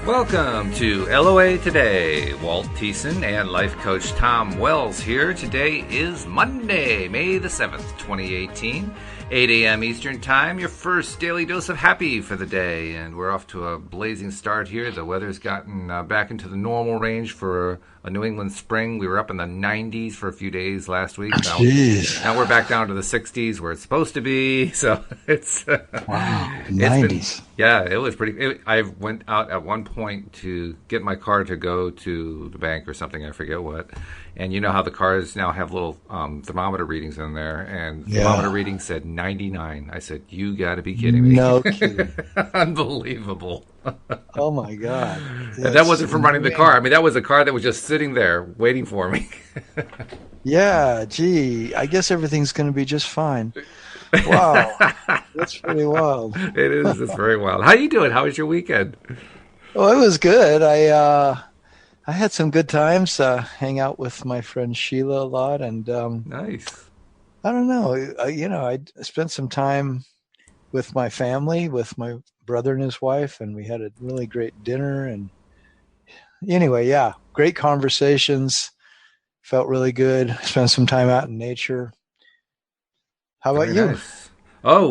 Welcome to LOA Today. Walt Thiessen and life coach Tom Wells here. Today is Monday, May the 7th, 2018, 8 a.m. Eastern Time, your first daily dose of happy for the day. And we're off to a blazing start here. The weather's gotten back into the normal range for a New England spring. We were up in the 90s for a few days last week. Now we're back down to the 60s where it's supposed to be. So it's wow, 90s. It was pretty. I went out at one point to get my car to go to the bank or something. I forget what. And you know how the cars now have little thermometer readings in there, and the thermometer reading said 99. I said, "You got to be kidding me!" No kidding. Unbelievable. Oh my God! And that wasn't from running the car. I mean, that was a car that was just sitting there waiting for me. Yeah, gee, I guess everything's going to be just fine. Wow, that's pretty wild. It is. It's very wild. How you doing? How was your weekend? Well, it was good. I had some good times. Hang out with my friend Sheila a lot, and nice. I don't know. I spent some time with my family, with my brother and his wife, and we had a really great dinner. And anyway, great conversations. Felt really good. Spent some time out in nature. How about you? Nice. Oh,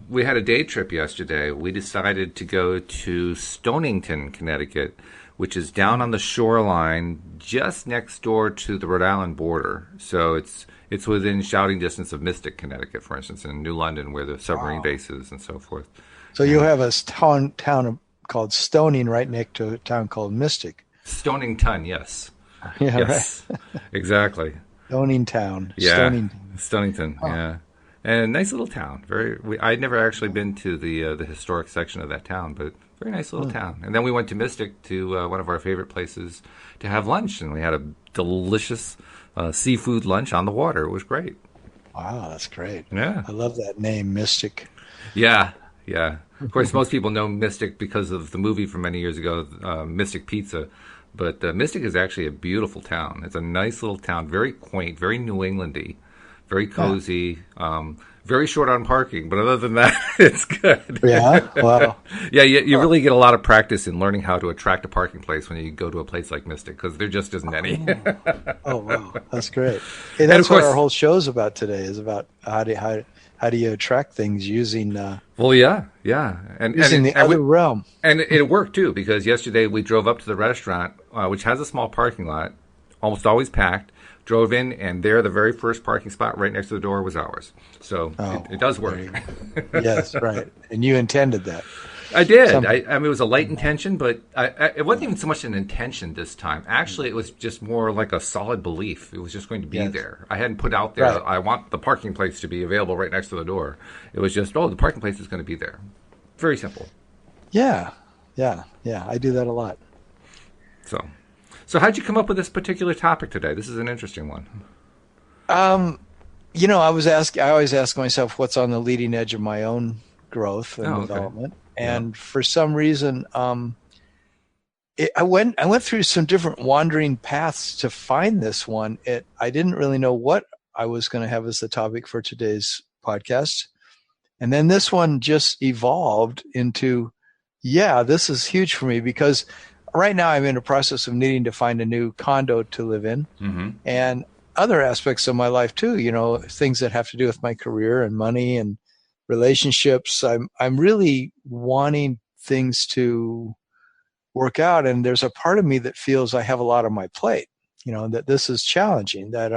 we had a day trip yesterday. We decided to go to Stonington, Connecticut, which is down on the shoreline just next door to the Rhode Island border. So it's within shouting distance of Mystic, Connecticut, for instance, in New London, where the submarine base is and so forth. So you have a town called Stoning right next to a town called Mystic. Stonington, yes. Yeah, yes, right. Exactly. Stonington. Yeah, Stonington, yeah. And nice little town. I'd never actually been to the historic section of that town, but very nice little town. And then we went to Mystic, to one of our favorite places to have lunch, and we had a delicious seafood lunch on the water. It was great. Wow, that's great. Yeah. I love that name, Mystic. Yeah. Of course, most people know Mystic because of the movie from many years ago, Mystic Pizza. But Mystic is actually a beautiful town. It's a nice little town, very quaint, very New Englandy, very cozy, very short on parking. But other than that, it's good. Yeah? Wow. Yeah, you really get a lot of practice in learning how to attract a parking place when you go to a place like Mystic, because there just isn't any. Oh, wow. That's great. Hey, that's what our whole show's about today, is about how do you attract things using using the other realm. And it worked too, because yesterday we drove up to the restaurant, which has a small parking lot, almost always packed. Drove in, and there, the very first parking spot right next to the door was ours. So it does work. Yes, right. And you intended that. I did. I mean, it was a light intention, but it wasn't even so much an intention this time. Actually, it was just more like a solid belief. It was just going to be there. I hadn't put out there, I want the parking place to be available right next to the door. It was just, the parking place is going to be there. Very simple. Yeah. I do that a lot. So how'd you come up with this particular topic today? This is an interesting one. I always ask myself what's on the leading edge of my own growth and development. And for some reason, I went through some different wandering paths to find this one. I didn't really know what I was going to have as the topic for today's podcast. And then this one just evolved into, this is huge for me, because right now I'm in a process of needing to find a new condo to live in, and other aspects of my life too, things that have to do with my career and money and relationships. I'm really wanting things to work out, and there's a part of me that feels I have a lot on my plate, that this is challenging, that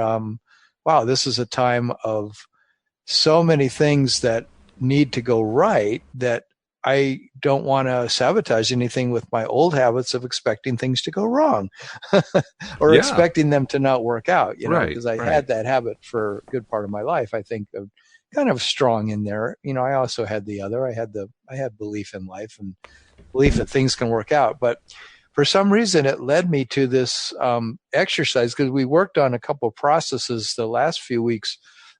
this is a time of so many things that need to go right, that I don't want to sabotage anything with my old habits of expecting things to go wrong or expecting them to not work out, because I had that habit for a good part of my life. I think kind of strong in there. I also had the other. I had belief in life and belief that things can work out. But for some reason, it led me to this exercise, because we worked on a couple of processes the last few weeks,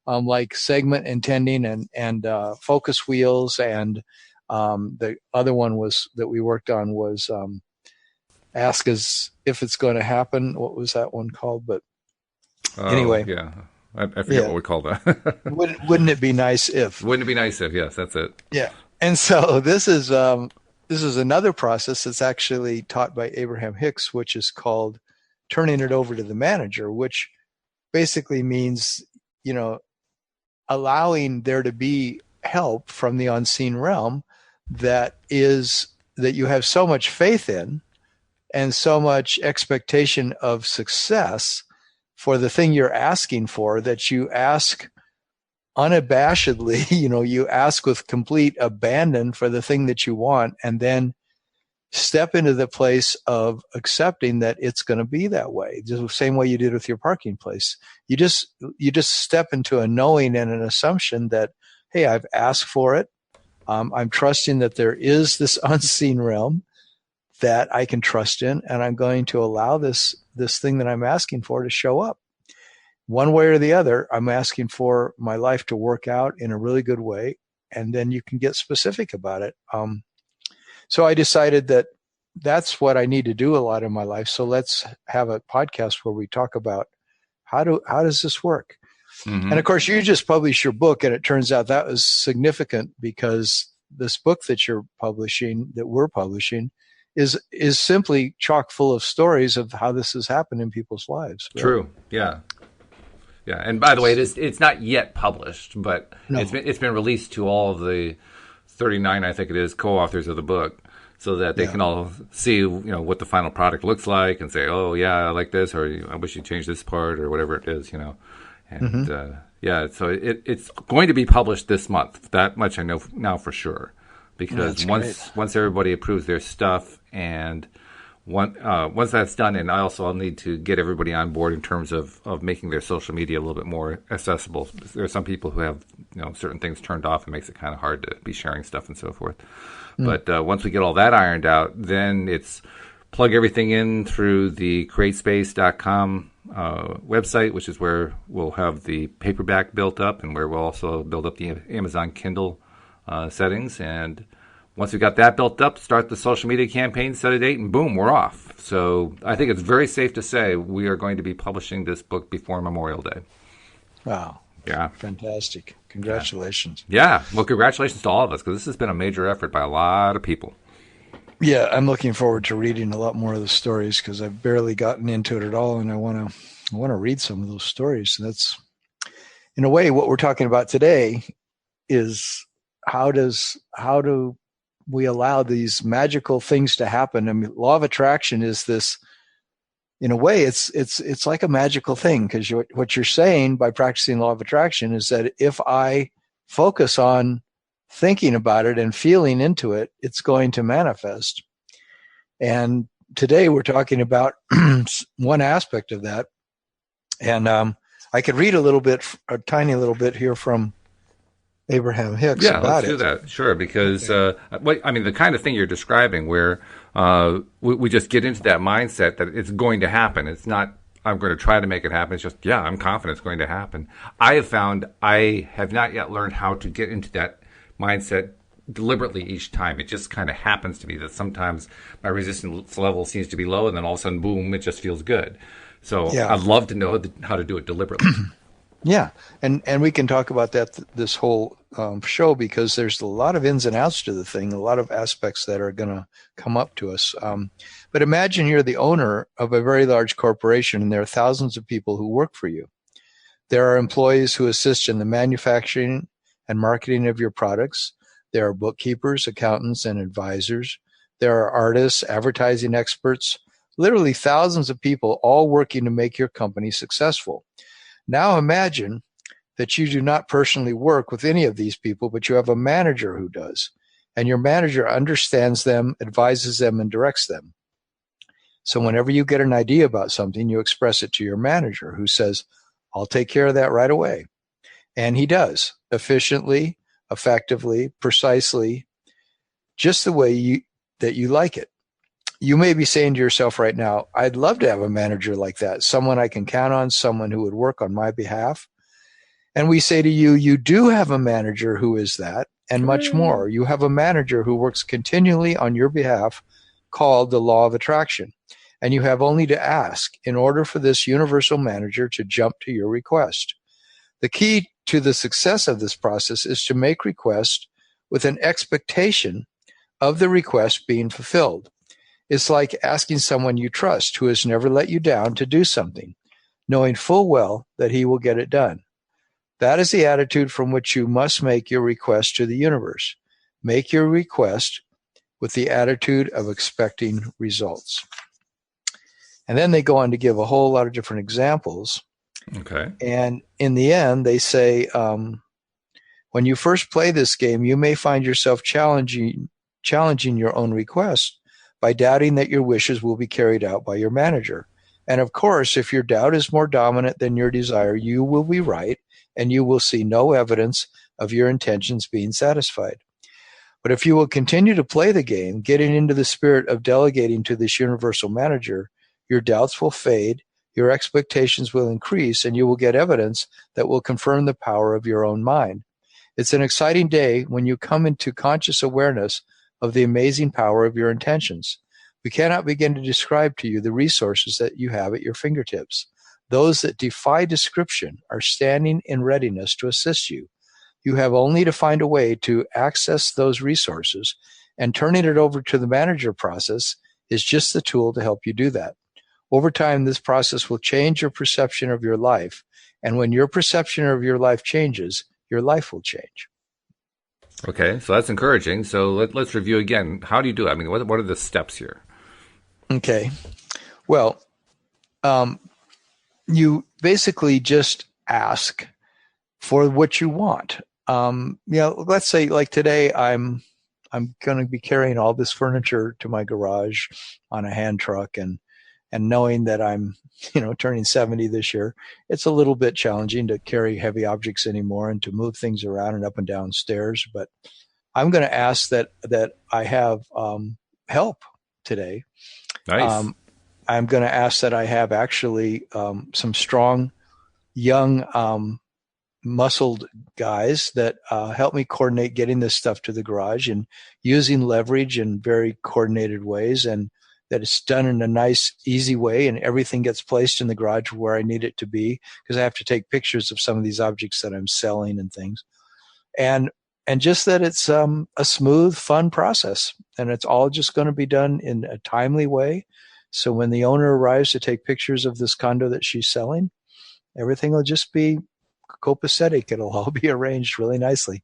like segment intending and focus wheels, and the other one that we worked on was ask as if it's going to happen. What was that one called? But anyway, I forget what we call that. Wouldn't it be nice if? Wouldn't it be nice if? Yes, that's it. Yeah, and so this is this is another process that's actually taught by Abraham-Hicks, which is called turning it over to the manager, which basically means, allowing there to be help from the unseen realm that you have so much faith in and so much expectation of success for the thing you're asking for that you ask unabashedly, you ask with complete abandon for the thing that you want, and then step into the place of accepting that it's going to be that way, just the same way you did with your parking place. You just step into a knowing and an assumption that, hey, I've asked for it. I'm trusting that there is this unseen realm that I can trust in, and I'm going to allow this thing that I'm asking for to show up. One way or the other, I'm asking for my life to work out in a really good way, and then you can get specific about it. So I decided that that's what I need to do a lot in my life. So let's have a podcast where we talk about how does this work? Mm-hmm. And of course, you just published your book, and it turns out that was significant because this book that we're publishing, is simply chock full of stories of how this has happened in people's lives. Right? True. Yeah. Yeah, and by the way, it's not yet published, but no. It's been released to all of the 39, I think it is, co-authors of the book, so that they can all see, what the final product looks like, and say, oh yeah, I like this, or I wish you changed this part, or whatever it is, And mm-hmm. So it's going to be published this month. That much I know now for sure, because once everybody approves their stuff and. Once that's done, and I'll need to get everybody on board in terms of making their social media a little bit more accessible. There are some people who have certain things turned off and makes it kind of hard to be sharing stuff and so forth. Mm. But once we get all that ironed out, then it's plug everything in through the createspace.com website, which is where we'll have the paperback built up and where we'll also build up the Amazon Kindle settings. And once we've got that built up, start the social media campaign, set a date, and boom, we're off. So I think it's very safe to say we are going to be publishing this book before Memorial Day. Wow. Yeah. Fantastic. Congratulations. Yeah. Well, congratulations to all of us, because this has been a major effort by a lot of people. Yeah, I'm looking forward to reading a lot more of the stories because I've barely gotten into it at all, and I want to read some of those stories. And that's, in a way, what we're talking about today is how do we allow these magical things to happen. I mean, law of attraction is this, in a way, it's like a magical thing, because what you're saying by practicing law of attraction is that if I focus on thinking about it and feeling into it, it's going to manifest. And today we're talking about one aspect of that. And I could read a tiny little bit here from Abraham-Hicks about it. Yeah, let's do that. Sure, because the kind of thing you're describing where we just get into that mindset that it's going to happen. It's not, I'm going to try to make it happen. It's just, I'm confident it's going to happen. I have found I have not yet learned how to get into that mindset deliberately each time. It just kind of happens to me that sometimes my resistance level seems to be low, and then all of a sudden, boom, it just feels good. So I'd love to know how to do it deliberately. Yeah, and we can talk about that this whole show, because there's a lot of ins and outs to the thing, a lot of aspects that are going to come up to us. But imagine you're the owner of a very large corporation, and there are thousands of people who work for you. There are employees who assist in the manufacturing and marketing of your products. There are bookkeepers, accountants, and advisors. There are artists, advertising experts, literally thousands of people all working to make your company successful. Now imagine that you do not personally work with any of these people, but you have a manager who does, and your manager understands them, advises them, and directs them. So whenever you get an idea about something, you express it to your manager, who says, I'll take care of that right away. And he does, efficiently, effectively, precisely, just the way that you like it. You may be saying to yourself right now, I'd love to have a manager like that, someone I can count on, someone who would work on my behalf. And we say to you, you do have a manager who is that, and much more. You have a manager who works continually on your behalf, called the law of attraction. And you have only to ask in order for this universal manager to jump to your request. The key to the success of this process is to make requests with an expectation of the request being fulfilled. It's like asking someone you trust who has never let you down to do something, knowing full well that he will get it done. That is the attitude from which you must make your request to the universe. Make your request with the attitude of expecting results. And then they go on to give a whole lot of different examples. Okay. And in the end, they say, when you first play this game, you may find yourself challenging your own request by doubting that your wishes will be carried out by your manager. And of course, if your doubt is more dominant than your desire, you will be right, and you will see no evidence of your intentions being satisfied. But if you will continue to play the game, getting into the spirit of delegating to this universal manager, your doubts will fade, your expectations will increase, and you will get evidence that will confirm the power of your own mind. It's an exciting day when you come into conscious awareness of the amazing power of your intentions. We cannot begin to describe to you the resources that you have at your fingertips. Those that defy description are standing in readiness to assist you. You have only to find a way to access those resources, and turning it over to the manager process is just the tool to help you do that. Over time, this process will change your perception of your life, and when your perception of your life changes, your life will change. Okay, so that's encouraging. So let's review again. How do you do it? I mean, what are the steps here? Okay. Well, you basically just ask for what you want. Let's say like today, I'm going to be carrying all this furniture to my garage on a hand truck, and knowing that I'm, turning 70 this year, it's a little bit challenging to carry heavy objects anymore and to move things around and up and down stairs. But I'm going to ask that I have help today. Nice. I'm going to ask that I have actually some strong, young, muscled guys that help me coordinate getting this stuff to the garage and using leverage in very coordinated ways, and that it's done in a nice, easy way, and everything gets placed in the garage where I need it to be, because I have to take pictures of some of these objects that I'm selling and things. And just that it's a smooth, fun process, and it's all just going to be done in a timely way. So when the owner arrives to take pictures of this condo that she's selling, everything will just be copacetic. It'll all be arranged really nicely.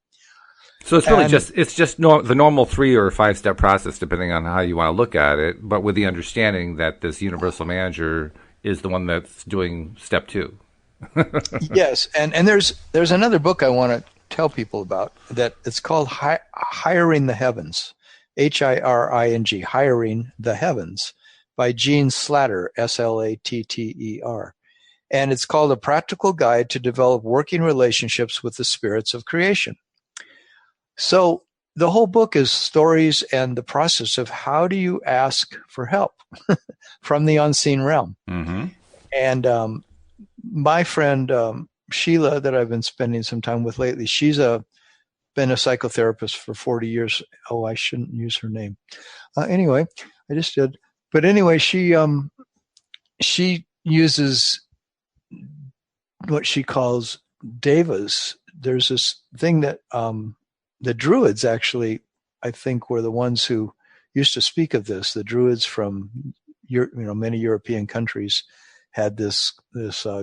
So it's really the normal 3 or 5 step process, depending on how you want to look at it, but with the understanding that this universal manager is the one that's doing step 2. Yes, and there's another book I want to tell people about that. It's called Hiring the Heavens, Hiring, Hiring the Heavens, by Gene Slatter, Slatter. And it's called A Practical Guide to Develop Working Relationships with the Spirits of Creation. So the whole book is stories and the process of how do you ask for help from the unseen realm. Mm-hmm. And my friend Sheila, that I've been spending some time with lately, she's been a psychotherapist for 40 years. Oh, I shouldn't use her name. Anyway, I just did. But anyway, she uses what she calls devas. There's this thing that the Druids actually, I think, were the ones who used to speak of this. The Druids from many European countries had this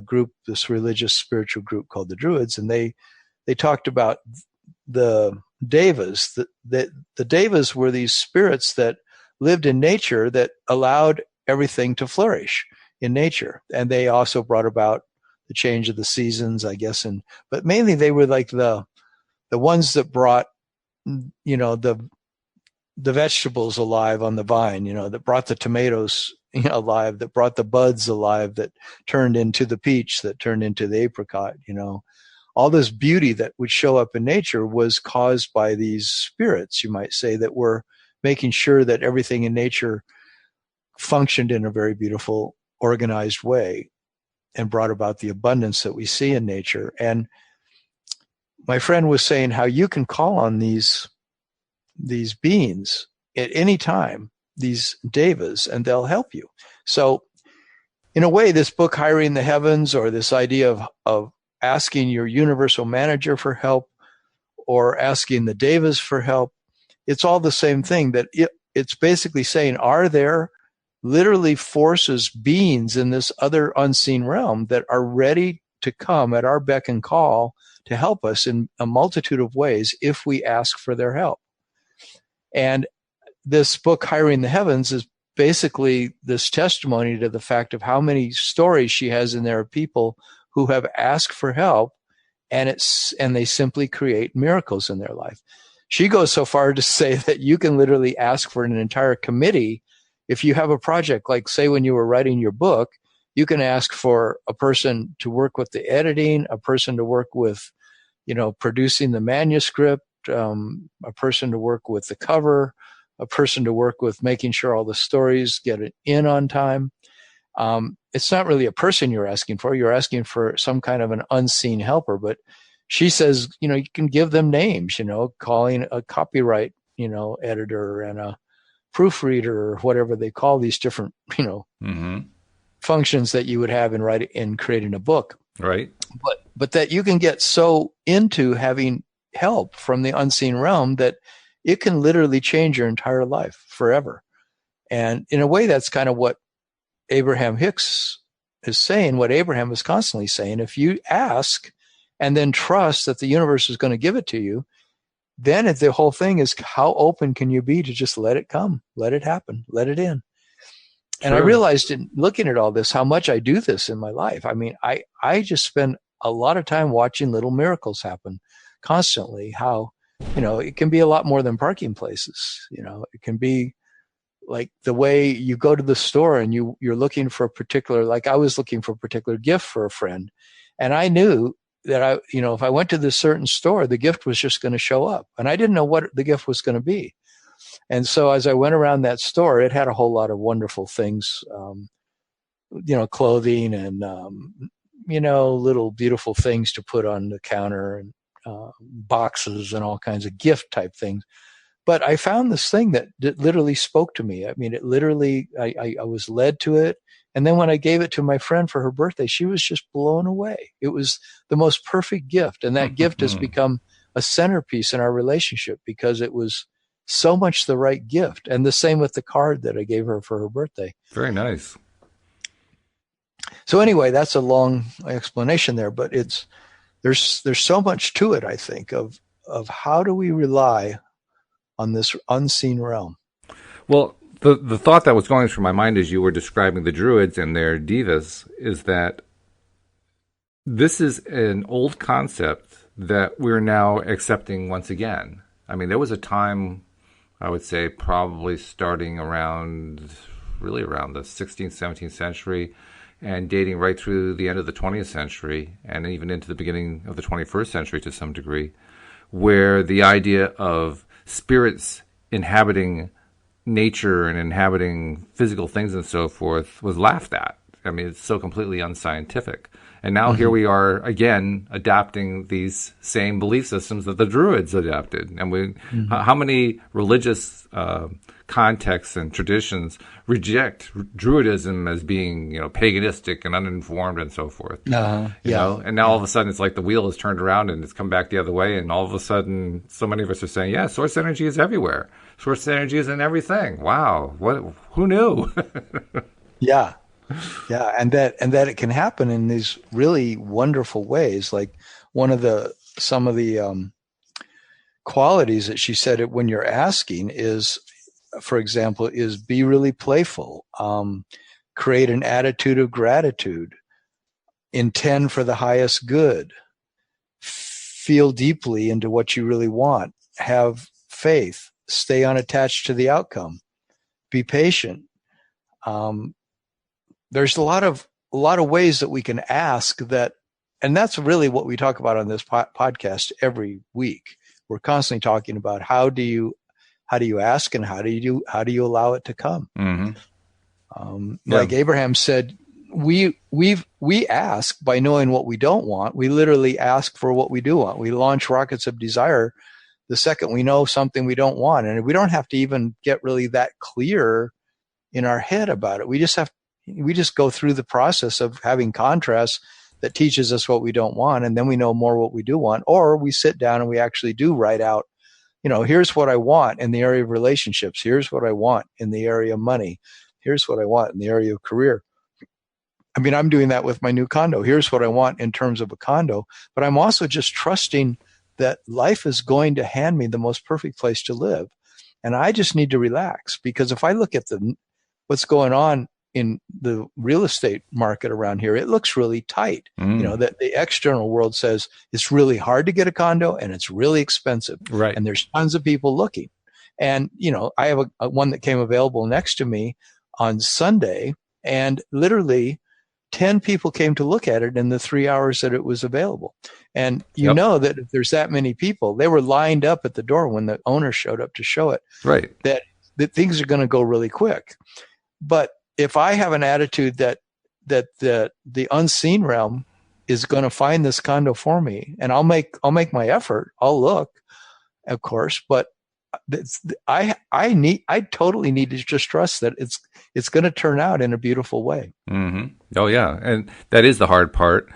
group, this religious spiritual group called the Druids, and they talked about the devas. The devas were these spirits that lived in nature that allowed everything to flourish in nature, and they also brought about the change of the seasons, I guess. But mainly they were like the ones that brought, the vegetables alive on the vine, that brought the tomatoes alive, that brought the buds alive, that turned into the peach, that turned into the apricot. All this beauty that would show up in nature was caused by these spirits, you might say, that were making sure that everything in nature functioned in a very beautiful, organized way and brought about the abundance that we see in nature. And my friend was saying how you can call on these beings at any time, these devas, and they'll help you. So in a way, this book, Hiring the Heavens, or this idea of asking your universal manager for help or asking the devas for help, it's all the same thing. That it's basically saying, are there literally forces, beings in this other unseen realm that are ready to come at our beck and call to help us in a multitude of ways if we ask for their help? And this book, Hiring the Heavens, is basically this testimony to the fact of how many stories she has in there of people who have asked for help, and they simply create miracles in their life. She goes so far to say that you can literally ask for an entire committee. If you have a project, like say when you were writing your book, you can ask for a person to work with the editing, a person to work with, producing the manuscript, a person to work with the cover, a person to work with making sure all the stories get in on time. It's not really a person you're asking for. You're asking for some kind of an unseen helper. But she says, you can give them names, calling a copyright, editor and a proofreader, or whatever they call these different, functions that you would have in creating a book. Right. But that you can get so into having help from the unseen realm that it can literally change your entire life forever. And in a way, that's kind of what Abraham-Hicks is saying, what Abraham is constantly saying. If you ask and then trust that the universe is going to give it to you, then the whole thing is, how open can you be to just let it come, let it happen, let it in? And I realized in looking at all this, how much I do this in my life. I mean, I just spend a lot of time watching little miracles happen constantly. How, it can be a lot more than parking places. It can be like the way you go to the store and you're looking for a particular, like I was looking for a particular gift for a friend. And I knew that if I went to this certain store, the gift was just going to show up. And I didn't know what the gift was going to be. And so as I went around that store, it had a whole lot of wonderful things, clothing and, little beautiful things to put on the counter, and boxes and all kinds of gift type things. But I found this thing that literally spoke to me. I mean, it literally, I was led to it. And then when I gave it to my friend for her birthday, she was just blown away. It was the most perfect gift. And that gift has become a centerpiece in our relationship because it was so much the right gift. And the same with the card that I gave her for her birthday. Very nice. So anyway, that's a long explanation there, but there's so much to it, I think, of how do we rely on this unseen realm. Well, the thought that was going through my mind as you were describing the Druids and their devas is that this is an old concept that we're now accepting once again. I mean, there was a time, I would say, probably starting around the 16th, 17th century and dating right through the end of the 20th century and even into the beginning of the 21st century to some degree, where the idea of spirits inhabiting nature and inhabiting physical things and so forth was laughed at. I mean, it's so completely unscientific. And now here we are again adapting these same belief systems that the Druids adapted. And how many religious contexts and traditions reject Druidism as being, paganistic and uninformed and so forth. You know? And now all of a sudden it's like the wheel has turned around and it's come back the other way. And all of a sudden so many of us are saying, yeah, source energy is everywhere. Source energy is in everything. Wow. Who knew? Yeah. Yeah. And that it can happen in these really wonderful ways. Like some of the qualities that she said when you're asking is, for example, is be really playful, create an attitude of gratitude, intend for the highest good, feel deeply into what you really want, have faith, stay unattached to the outcome, be patient. There's a lot of ways that we can ask that, and that's really what we talk about on this podcast every week. We're constantly talking about how do you ask and how do you allow it to come? Like Abraham said, we ask by knowing what we don't want. We literally ask for what we do want. We launch rockets of desire the second we know something we don't want, and we don't have to even get really that clear in our head about it. We just go through the process of having contrast that teaches us what we don't want, and then we know more what we do want, or we sit down and we actually do write out, here's what I want in the area of relationships. Here's what I want in the area of money. Here's what I want in the area of career. I mean, I'm doing that with my new condo. Here's what I want in terms of a condo, but I'm also just trusting that life is going to hand me the most perfect place to live. And I just need to relax, because if I look at what's going on in the real estate market around here, it looks really tight. That the external world says it's really hard to get a condo and it's really expensive. Right. And there's tons of people looking. And, I have a one that came available next to me on Sunday, and literally 10 people came to look at it in the 3 hours that it was available. And you know that if there's that many people, they were lined up at the door when the owner showed up to show it, right, that things are going to go really quick. But if I have an attitude that the unseen realm is going to find this condo for me, and I'll make my effort, I'll look, of course, but I totally need to just trust that it's going to turn out in a beautiful way. Mm-hmm. Oh yeah, and that is the hard part.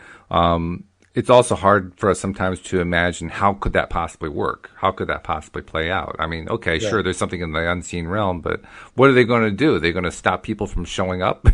It's also hard for us sometimes to imagine, how could that possibly work? How could that possibly play out? I mean, okay, sure, there's something in the unseen realm, but what are they going to do? Are they going to stop people from showing up?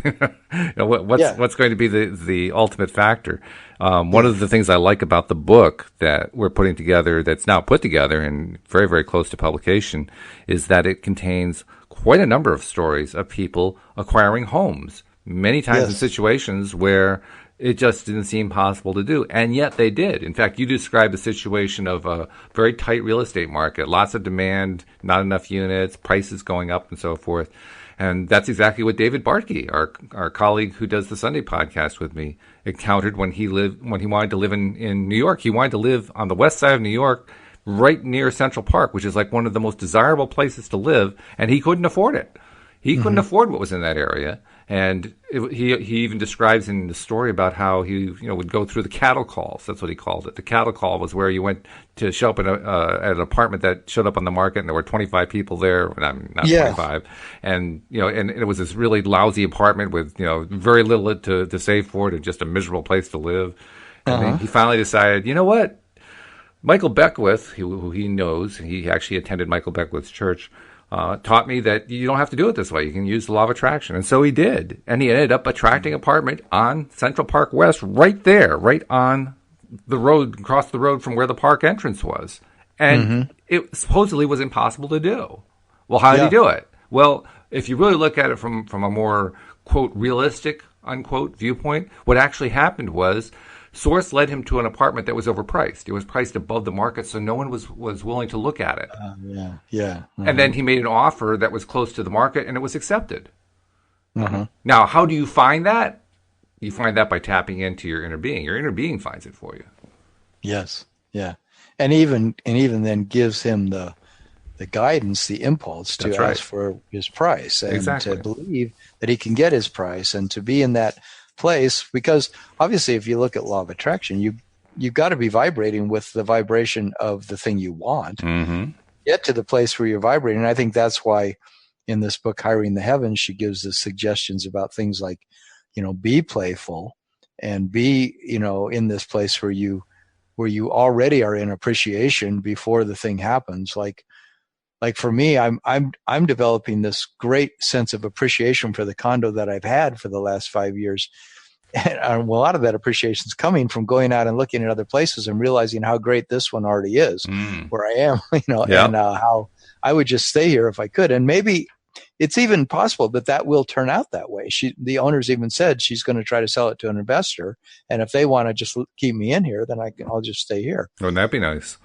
What's going to be the ultimate factor? One of the things I like about the book that we're putting together, that's now put together and very, very close to publication, is that it contains quite a number of stories of people acquiring homes, many times in situations where it just didn't seem possible to do, and yet they did. In fact, you described the situation of a very tight real estate market, lots of demand, not enough units, prices going up, and so forth. And that's exactly what David Bartkey, our colleague who does the Sunday podcast with me, encountered when he wanted to live in New York. He wanted to live on the west side of New York, right near Central Park, which is like one of the most desirable places to live, and he couldn't afford it. He couldn't afford what was in that area. And he even describes in the story about how he would go through the cattle calls. That's what he called it. The cattle call was where you went to show up at an apartment that showed up on the market, and there were 25 people there. Not 25, and and it was this really lousy apartment with very little to save for it, and just a miserable place to live. And he finally decided, you know what, Michael Beckwith, who he knows, he actually attended Michael Beckwith's church, taught me that you don't have to do it this way. You can use the law of attraction. And so he did. And he ended up attracting an apartment on Central Park West, right there, right on the road, across the road from where the park entrance was. And it supposedly was impossible to do. Well, how did he do it? Well, if you really look at it from a more, quote, realistic, unquote, viewpoint, what actually happened was Source led him to an apartment that was overpriced. It was priced above the market, so no one was willing to look at it. And then he made an offer that was close to the market, and it was accepted. Now, how do you find that? You find that by tapping into your inner being. Your inner being finds it for you. Yes, yeah, and even then gives him the guidance, the impulse to ask for his price, and to believe that he can get his price, and to be in that place. Because obviously, if you look at law of attraction, you've got to be vibrating with the vibration of the thing you want. Get to the place where you're vibrating. And I think that's why in this book, Hiring the Heavens, she gives the suggestions about things like, be playful, and be, in this place where you already are in appreciation before the thing happens. Like for me, I'm developing this great sense of appreciation for the condo that I've had for the last 5 years. And a lot of that appreciation is coming from going out and looking at other places and realizing how great this one already is, where I am, and how I would just stay here if I could. And maybe it's even possible that will turn out that way. The owner's even said she's going to try to sell it to an investor. And if they want to just keep me in here, then I'll just stay here. Wouldn't that be nice?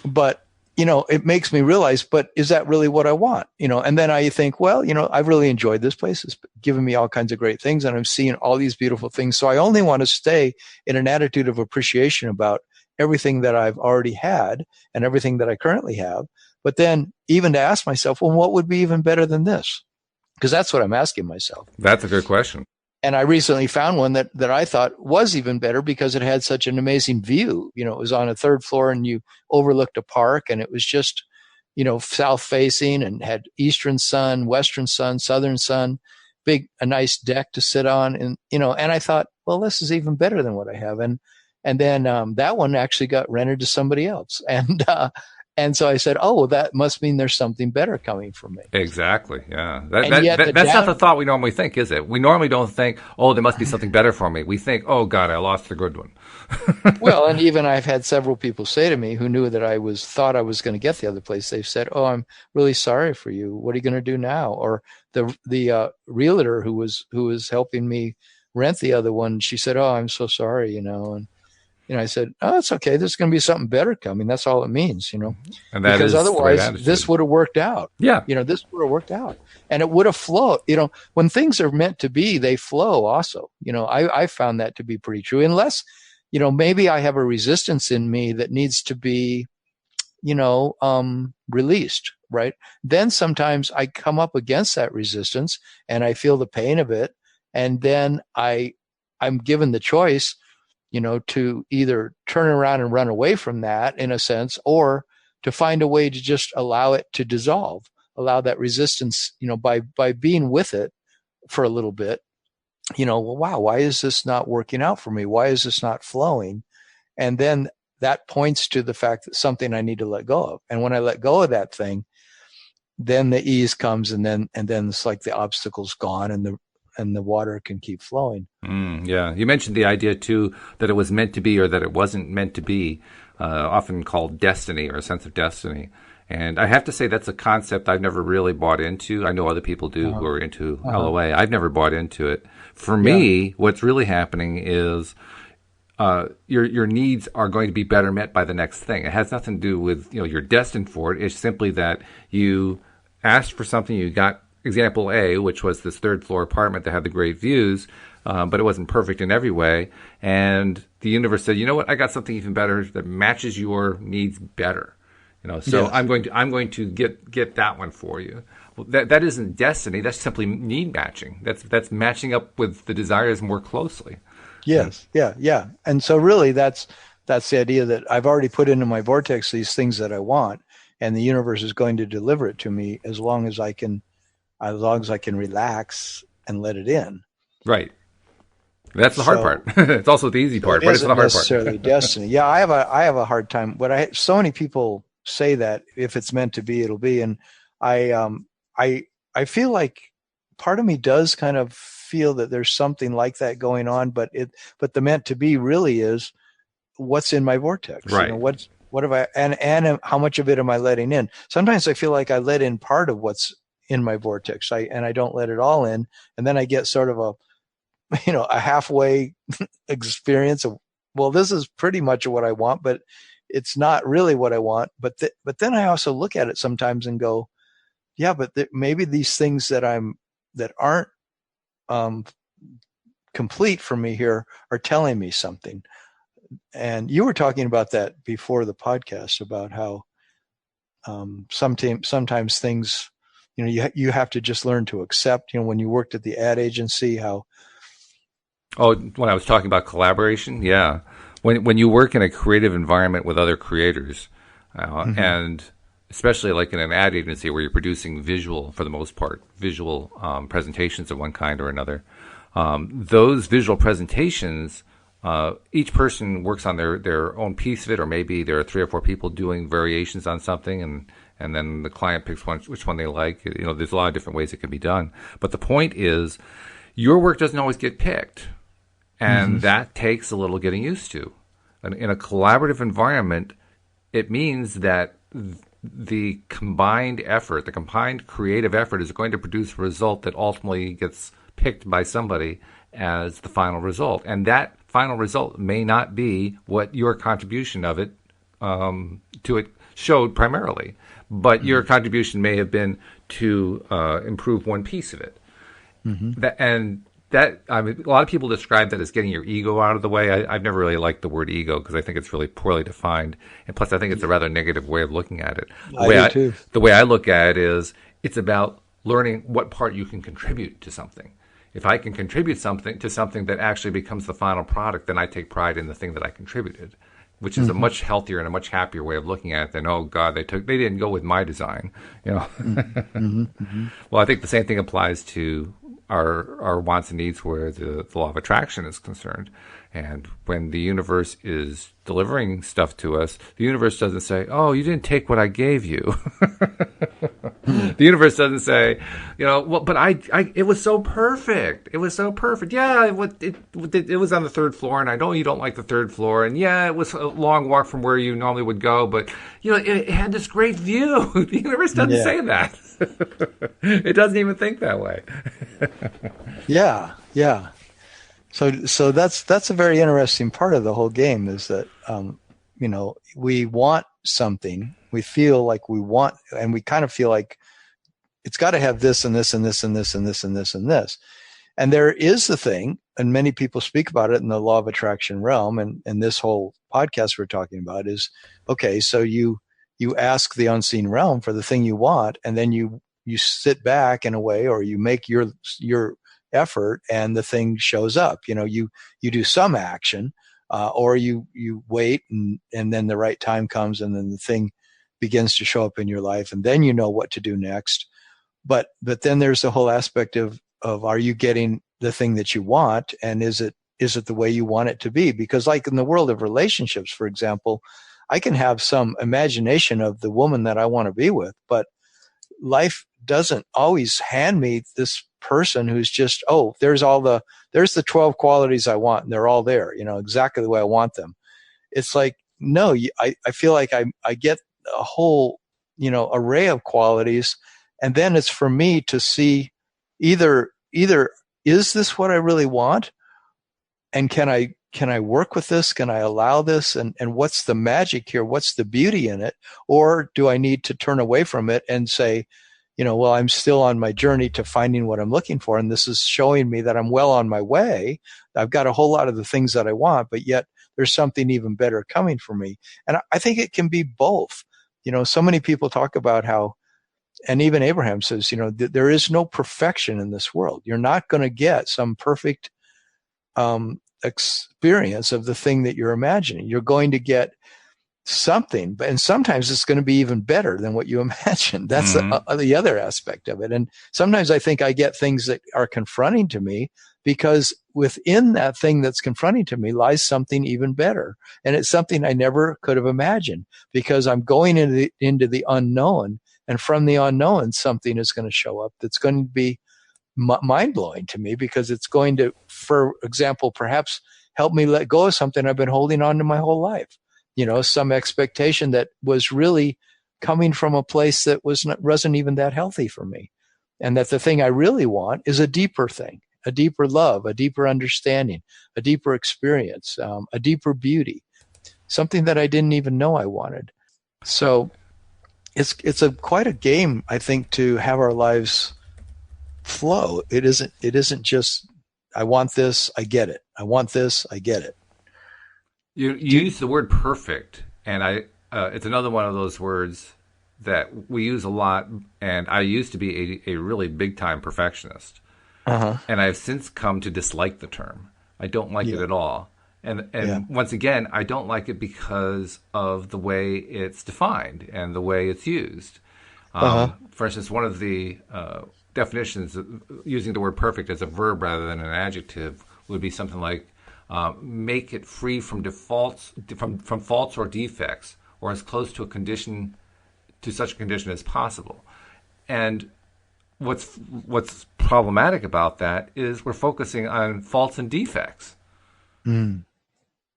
But it makes me realize, but is that really what I want? And then I think, well, I've really enjoyed this place. It's given me all kinds of great things, and I'm seeing all these beautiful things. So I only want to stay in an attitude of appreciation about everything that I've already had and everything that I currently have. But then even to ask myself, well, what would be even better than this? Because that's what I'm asking myself. That's a good question. And I recently found one that I thought was even better because it had such an amazing view. It was on a third floor and you overlooked a park, and it was just, south facing, and had eastern sun, western sun, southern sun, a nice deck to sit on. And, and I thought, well, this is even better than what I have. And then that one actually got rented to somebody else. And And so I said, oh, well, that must mean there's something better coming for me. Exactly. Yeah. That's not the thought we normally think, is it? We normally don't think, oh, there must be something better for me. We think, oh, God, I lost the good one. Well, and even I've had several people say to me who knew that thought I was going to get the other place. They've said, "Oh, I'm really sorry for you. What are you going to do now?" Or the realtor who was helping me rent the other one, she said, "Oh, I'm so sorry," and I said, "Oh, it's okay. There's going to be something better coming. That's all it means, And that because is otherwise this would have worked out. Yeah. This would have worked out, and it would have flowed. When things are meant to be, they flow. Also, I found that to be pretty true, unless." Maybe I have a resistance in me that needs to be, released, right? Then sometimes I come up against that resistance and I feel the pain of it. And then I'm given the choice, to either turn around and run away from that in a sense, or to find a way to just allow it to dissolve, allow that resistance, by being with it for a little bit. Well, wow, why is this not working out for me? Why is this not flowing? And then that points to the fact that something I need to let go of. And when I let go of that thing, then the ease comes, and then it's like the obstacle's gone, and the water can keep flowing. Yeah. You mentioned the idea too that it was meant to be or that it wasn't meant to be, often called destiny or a sense of destiny. And I have to say that's a concept I've never really bought into. I know other people do who are into LOA. I've never bought into it. For me, what's really happening is your needs are going to be better met by the next thing. It has nothing to do with you're destined for it. It's simply that you asked for something, you got example A, which was this third floor apartment that had the great views, but it wasn't perfect in every way. And the universe said, you know what? I got something even better that matches your needs better. So yes. I'm going to get that one for you. Well, that isn't destiny. That's simply need matching. That's matching up with the desires more closely. Yes. Yeah. And so really that's the idea that I've already put into my vortex these things that I want, and the universe is going to deliver it to me as long as I can relax and let it in. Right. That's the hard part. It's also the easy part, but it's the hard part. Necessarily destiny. Yeah, I have a hard time. But so many people say that if it's meant to be, it'll be. And I feel like part of me does kind of feel that there's something like that going on, but the meant to be really is what's in my vortex. Right. What have I, and how much of it am I letting in? Sometimes I feel like I let in part of what's in my vortex. I don't let it all in. And then I get sort of a halfway experience of, well, this is pretty much what I want, but it's not really what I want. But then I also look at it sometimes and go, yeah, but maybe these things that aren't complete for me here are telling me something. And you were talking about that before the podcast about how sometimes things, you have to just learn to accept. When you worked at the ad agency, how. Oh, when I was talking about collaboration, yeah. When you work in a creative environment with other creators, and especially like in an ad agency where you're producing visual, for the most part, visual presentations of one kind or another, those visual presentations, each person works on their own piece of it, or maybe there are 3 or 4 people doing variations on something, and then the client picks which one they like. There's a lot of different ways it can be done. But the point is, your work doesn't always get picked. And that takes a little getting used to. And in a collaborative environment, it means that the combined effort, the combined creative effort is going to produce a result that ultimately gets picked by somebody as the final result. And that final result may not be what your contribution of it to it showed primarily. But your contribution may have been to improve one piece of it. A lot of people describe that as getting your ego out of the way. I've never really liked the word ego because I think it's really poorly defined. And plus, I think it's a rather negative way of looking at it. The way I look at it is it's about learning what part you can contribute to something. If I can contribute something to something that actually becomes the final product, then I take pride in the thing that I contributed, which is a much healthier and a much happier way of looking at it than, oh, God, they didn't go with my design. Well, I think the same thing applies to our wants and needs where the law of attraction is concerned. And when the universe is delivering stuff to us, the universe doesn't say, "Oh, you didn't take what I gave you." The universe doesn't say, well, but it was so perfect. It was so perfect. Yeah, it was on the third floor, and I know you don't like the third floor, and yeah, it was a long walk from where you normally would go, but it had this great view. The universe doesn't say that. It doesn't even think that way. Yeah. So that's a very interesting part of the whole game is that, we want something, we feel like we want, and we kind of feel like it's got to have this and this and this and this and this and this and this. And there is the thing, and many people speak about it in the law of attraction realm. And this whole podcast we're talking about is, okay, so you ask the unseen realm for the thing you want, and then you sit back in a way, or you make your effort, and the thing shows up. You do some action, or you wait, and then the right time comes, and then the thing begins to show up in your life, and then you know what to do next. But then there's the whole aspect of are you getting the thing that you want, and is it the way you want it to be? Because like in the world of relationships, for example, I can have some imagination of the woman that I want to be with, but life doesn't always hand me this person who's just, there's the 12 qualities I want, and they're all there, exactly the way I want them. It's like, no, I feel like I get a whole, array of qualities. And then it's for me to see either is this what I really want? And can I work with this? Can I allow this? And what's the magic here? What's the beauty in it? Or do I need to turn away from it and say, well, I'm still on my journey to finding what I'm looking for, and this is showing me that I'm well on my way. I've got a whole lot of the things that I want, but yet there's something even better coming for me. And I think it can be both. So many people talk about how, and even Abraham says, there is no perfection in this world. You're not going to get some perfect experience of the thing that you're imagining. You're going to get something, and sometimes it's going to be even better than what you imagined. That's the other aspect of it. And sometimes I think I get things that are confronting to me because within that thing that's confronting to me lies something even better. And it's something I never could have imagined because I'm going into the unknown. And from the unknown, something is going to show up that's going to be mind-blowing to me because it's going to, for example, perhaps help me let go of something I've been holding on to my whole life. Some expectation that was really coming from a place that wasn't even that healthy for me. And that the thing I really want is a deeper thing, a deeper love, a deeper understanding, a deeper experience, a deeper beauty, something that I didn't even know I wanted. So it's quite a game, I think, to have our lives flow. It isn't just, I want this, I get it. I want this, I get it. You use the word perfect, and it's another one of those words that we use a lot, and I used to be a really big-time perfectionist. And I've since come to dislike the term. I don't like it at all. And once again, I don't like it because of the way it's defined and the way it's used. For instance, one of the definitions of using the word perfect as a verb rather than an adjective would be something like, make it free from defaults, from faults or defects, or as close to such a condition as possible. And what's problematic about that is we're focusing on faults and defects.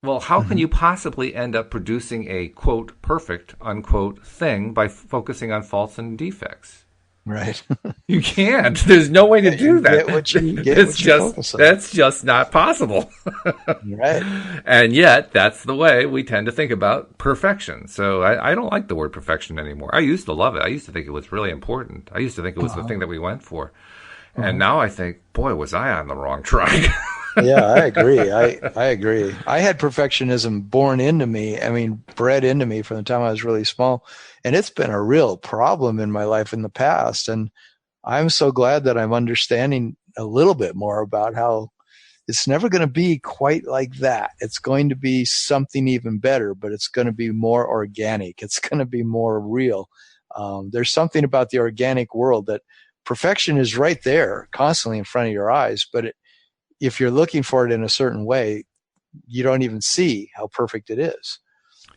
Well, how can you possibly end up producing a quote perfect unquote thing by focusing on faults and defects? Right. You can't. There's no way to do that. That's just not possible. Right. And yet, that's the way we tend to think about perfection. So I don't like the word perfection anymore. I used to love it. I used to think it was really important. I used to think it was the thing that we went for. And now I think, boy, was I on the wrong track. Yeah, I agree. I agree. I had perfectionism bred into me from the time I was really small. And it's been a real problem in my life in the past. And I'm so glad that I'm understanding a little bit more about how it's never going to be quite like that. It's going to be something even better, but it's going to be more organic. It's going to be more real. There's something about the organic world that perfection is right there, constantly in front of your eyes. But if you're looking for it in a certain way, you don't even see how perfect it is.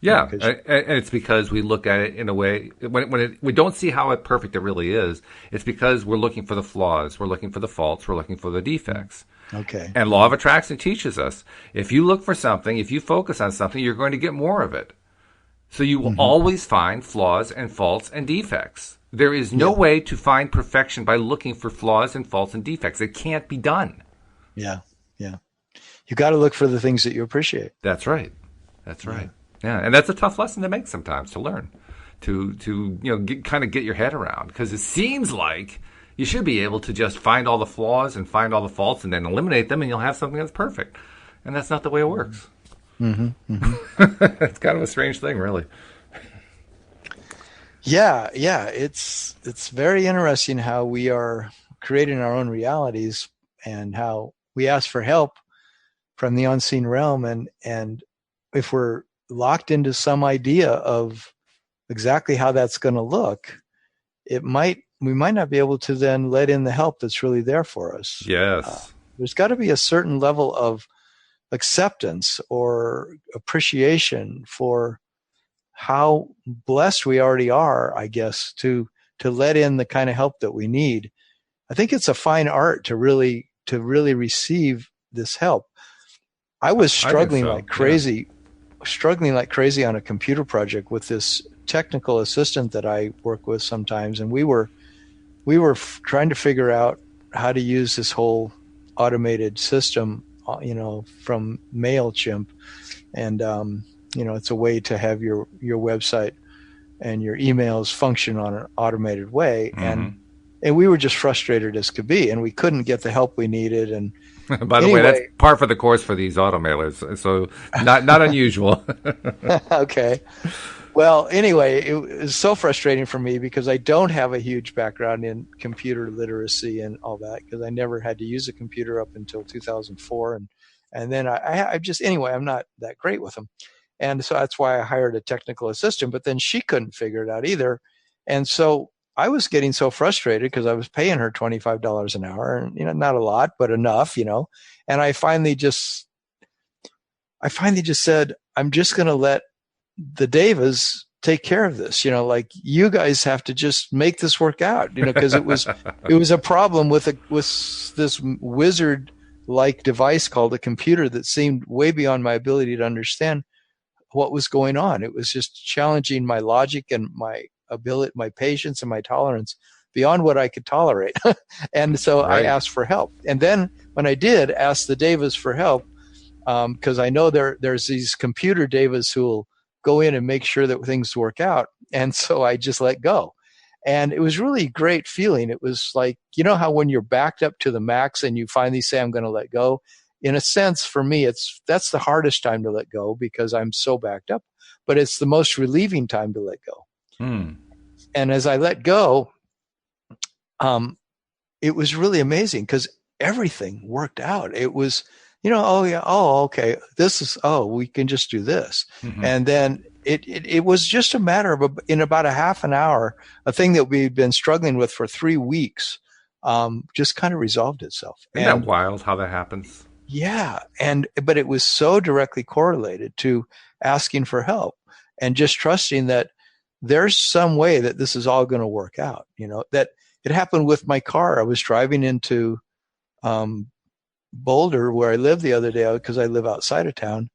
Yeah, and it's because we look at it in a way we don't see how perfect it really is. It's because we're looking for the flaws, we're looking for the faults, we're looking for the defects. Okay. And law of attraction teaches us, if you look for something, if you focus on something, you're going to get more of it. So you will always find flaws and faults and defects. There is no way to find perfection by looking for flaws and faults and defects. It can't be done. Yeah, yeah. You got to look for the things that you appreciate. That's right. That's right. Yeah, and that's a tough lesson to make sometimes, to learn, to kind of get your head around, because it seems like you should be able to just find all the flaws and find all the faults and then eliminate them, and you'll have something that's perfect. And that's not the way it works. It's kind of a strange thing, really. Yeah. It's very interesting how we are creating our own realities and how we ask for help from the unseen realm, and if we're locked into some idea of exactly how that's going to look, we might not be able to then let in the help that's really there for us. Yes. There's got to be a certain level of acceptance or appreciation for how blessed we already are, I guess, to let in the kind of help that we need. I think it's a fine art to really receive this help. I was struggling like crazy on a computer project with this technical assistant that I work with sometimes, and we were trying to figure out how to use this whole automated system, from MailChimp, and it's a way to have your website and your emails function on an automated way, and we were just frustrated as could be, and we couldn't get the help we needed. And by the way, that's par for the course for these automailers, so not unusual. Okay. Well, anyway, it was so frustrating for me because I don't have a huge background in computer literacy and all that, because I never had to use a computer up until 2004. And then I'm not that great with them. And so that's why I hired a technical assistant, but then she couldn't figure it out either. And so I was getting so frustrated because I was paying her $25 an hour, and, not a lot, but enough, and I finally just said, I'm just going to let the Devas take care of this, you guys have to just make this work out, because it was a problem with this wizard like device called a computer that seemed way beyond my ability to understand what was going on. It was just challenging my logic and my ability, my patience and my tolerance beyond what I could tolerate. And so I asked for help. And then when I did ask the Devas for help, because I know there's these computer Devas who will go in and make sure that things work out. And so I just let go. And it was really a great feeling. It was like, how when you're backed up to the max and you finally say, I'm going to let go. In a sense, for me, that's the hardest time to let go because I'm so backed up, but it's the most relieving time to let go. And as I let go, it was really amazing because everything worked out. It was, okay, we can just do this. And then it was just a matter of in about a half an hour, a thing that we'd been struggling with for 3 weeks, just kind of resolved itself. Isn't that wild how that happens? Yeah. But it was so directly correlated to asking for help and just trusting that there's some way that this is all going to work out. That it happened with my car. I was driving into, Boulder, where I live the other day, because I live outside of town.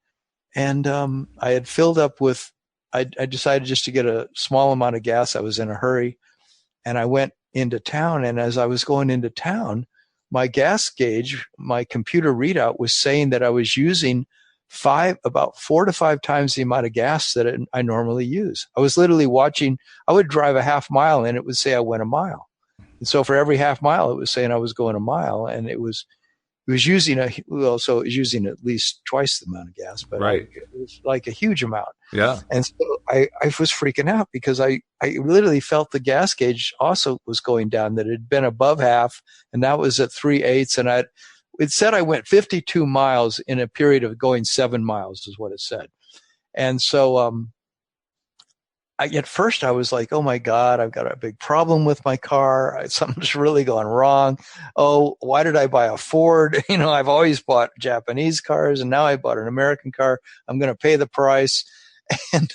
And, I had filled up with, I decided just to get a small amount of gas. I was in a hurry and I went into town. And as I was going into town, my gas gauge, my computer readout was saying that I was using about 4 to 5 times the amount of gas that I normally use. I was literally watching, I would drive a half mile and it would say I went a mile. And so for every half mile, it was saying I was going a mile, and it was using it was using at least twice the amount of gas, but it was like a huge amount. Yeah. And so I was freaking out because I literally felt the gas gauge also was going down, that it had been above half and now it was at 3/8. And it said I went 52 miles in a period of going 7 miles is what it said. And so, at first I was like, oh my God, I've got a big problem with my car. Something's really gone wrong. Oh, why did I buy a Ford? I've always bought Japanese cars, and now I bought an American car. I'm going to pay the price. And,